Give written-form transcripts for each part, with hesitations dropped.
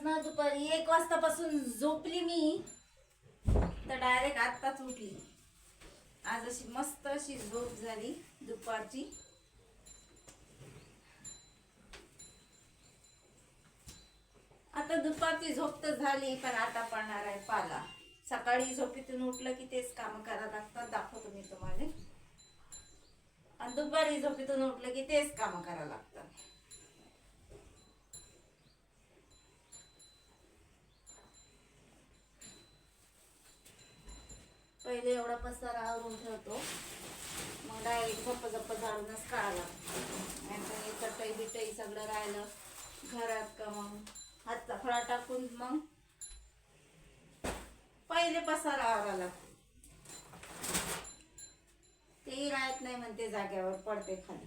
ना दुपारी 1 वाजतापासून झोपली मी तर डायरेक्ट आत्ताच उठली. आज अशी मस्त अशी झोप झाली दुपारची. आता दुपारची झोप तर झाली, पण आता पडणार आहे पाला. सकाळी झोपेतून उठलं की तेच काम करायला लागतात, दाखवतो मी तुम्हाला. आणि दुपारी झोपेतून उठलं की तेच काम करायला लागतात. पहिले एवढा पसारा आवरून ठेवतो, मग डायरेक्ट झप्प झाडूनच काढायला. नाहीतर चटई बिटई सगळं राहिलं घरात का मग हातचा फळा टाकून मग पहिले पसारा आवरायला. तेही राहत नाही म्हणते, जाग्यावर पडते खाली.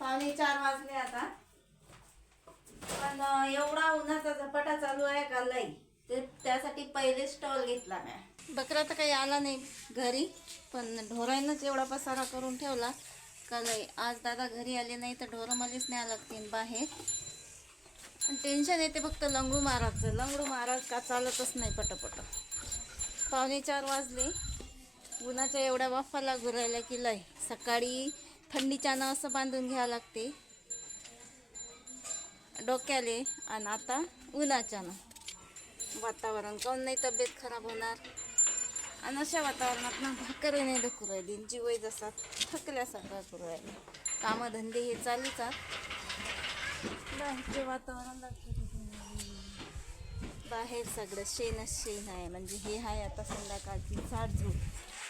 पावणे 4 वाजले आता, पण एवढा उन्हाचा झपाटा चालू आहे का लई. ते त्यासाठी पहिले स्टॉल घेतला मी. बकरा तर काही आला नाही घरी, पण ढोरांनाच एवढा पसारा करून ठेवला का लई. आज दादा घरी आले नाही तर ढोरं मलाच न्यावं लागतील बाहेर. आणि टेन्शन येते फक्त लंगडू महाराजचं. लंगडू महाराज का चालतच नाही पटपट. पावणे 4 वाजले, उन्हाच्या एवढ्या वाफा लागू राहिल्या की लई. सकाळी थंडीच्यानं असं बांधून घ्यावं लागते डोक्याले, आणि आता उन्हाच्यानं. वातावरण काऊन नाही तब्येत खराब होणार. आणि अशा वातावरणात ना भाकरी नाही दुखू राहिली, जीवही जसा थकल्यासारखा करू राहिली. कामधंदे हे चालूचात. बाहेरचे वातावरण बाहेर सगळं शेणच शेण आहे. म्हणजे हे आहे आता संध्याकाळची झाडझूड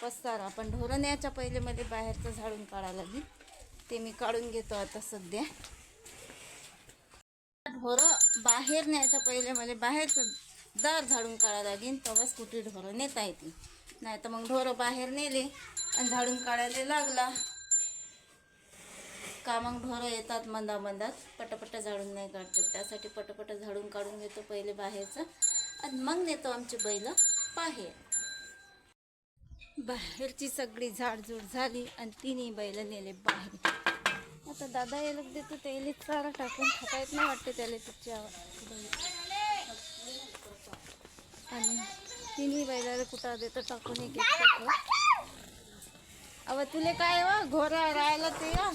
पसारा. पण ढोरं न्यायच्या पहिले मध्ये बाहेरचं झाडून काढायला लागेल, ते मी काढून घेतो आता सध्या. ढोरं बाहेर न्यायच्या पहिले मला बाहेरचं दार झाडून काढायला लागेल, तेव्हाच कुठे ढोरं नेता येतील. नाही तर मग ढोरं बाहेर नेले आणि झाडून काढायला लागला का मग ढोरं येतात मंदामंदात, पटपट झाडून नाही काढतात. त्यासाठी पटपट झाडून काढून घेतो पहिले बाहेरचं, आणि मग नेतो आमची बैल बाहेर. बाहेरची सगळी झाडझूड झाली आणि तिन्ही बैल नेले बाहेर. आता दादा यायला देतो, त्याला चारा टाकून खाता येत नाही वाटते त्याला तिच्या. आणि तिन्ही बैलाला कुठं देतं टाकून एक एक. अव तुले काय वा घोरा राहायला ते या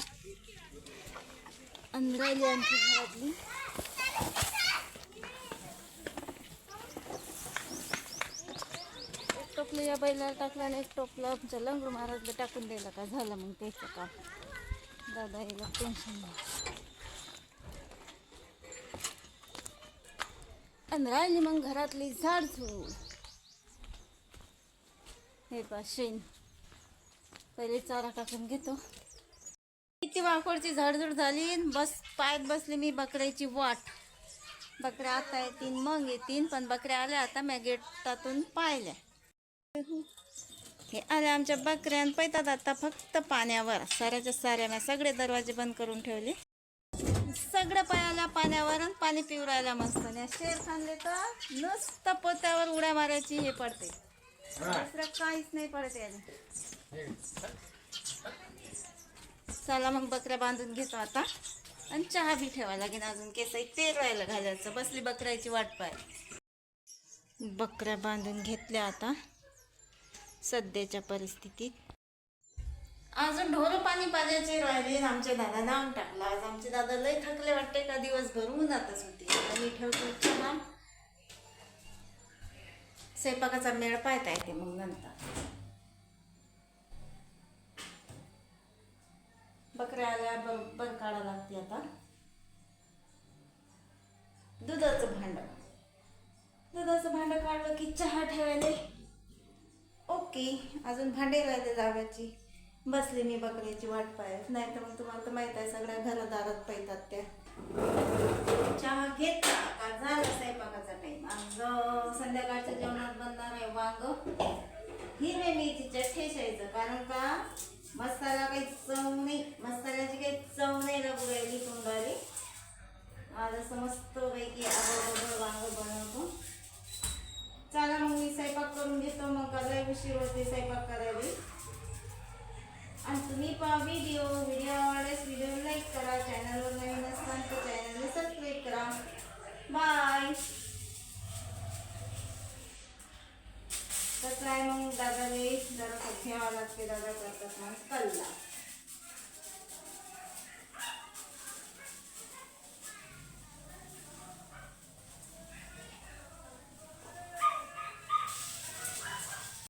आणि राहिली आमची घरातली. एक टोपलं या बैलाला टाकलं आणि एक टोपलं आमच्या लंगडू महाराजला टाकून द्यायला का झालं मग त्याचं काम. दादा यायला टेन्शन नाही. आणि राहिली मग घरातली झाडझूड. हे पा शेण पहिले चारा टाकून घेतो. किती वाकोडची झाडझूड झाली. बस पायात बसली मी बकऱ्याची वाट. बकऱ्या आता येतील मग येतील, पण बकऱ्या आल्या आता मी गेटातून पाहिल्या. हे आल्या आमच्या बकऱ्या पैतात आता फक्त पाण्यावर. साऱ्याच्या साऱ्या मी सगळे दरवाजे बंद करून ठेवले. सगळं पायाला पाण्यावर आणि पाणी पिऊ राहिला मस्त. शेर खाल्ले तर नुसतं पोत्यावर उड्या मारायची हे पडते, दुसरं काहीच नाही पडते याला. चला मग बकऱ्या बांधून घेतो आता, आणि चहा बी ठेवायला लागेल. अजून केसही तेल राहायला घालायचं. बसली बकऱ्याची वाट पाय. बकऱ्या बांधून घेतल्या आता सध्याच्या परिस्थितीत. अजून ढोरं पाणी पाजायचे राहिले. आमच्या दादा नावून टाकला. आज आमचे दादा लय थकले वाटते का दिवसभर उन्हातच होते. आणि ठेवतो चहा. स्वयंपाकाचा मेळ पाहता येते मग नंतर. बकऱ्या आल्या बरोबर काढा लागते आता. दुधाचं भांड काढलं की चहा ठेवायला ओके. अजून भांडे राहिले जागाची. बसले मी बकऱ्याची वाट पाहत. नाही तर मग तुम्हाला तर माहित आहे सगळ्या घरादारात पाहतात त्या. चहा घेतला का झाला स्वयंपाकाचा टाइम. आज संध्याकाळच्या जेवणात बनणार आहे वांग. हिरवे मेथीच्या ठेचायचं, कारण का मसाला काही चव नाही, मसाल्याची काही चव नाही लागू राहिली तोंडाली. आज असं मस्त पैकी आवडलं वांग बनवतो. चला मग मी स्वयंपाक करून घेतो. मग लय उशीर होते स्वयंपाक करायला. आणि तुम्ही पहा व्हिडिओ आवडल्यास व्हिडिओ लाईक करा, चॅनलवर नवीन असाल तर चॅनलला सबस्क्राईब करा. बाय. कसं आहे मग दादाने जरा ठेवावं लागते, दादा करतात मग कल्ला.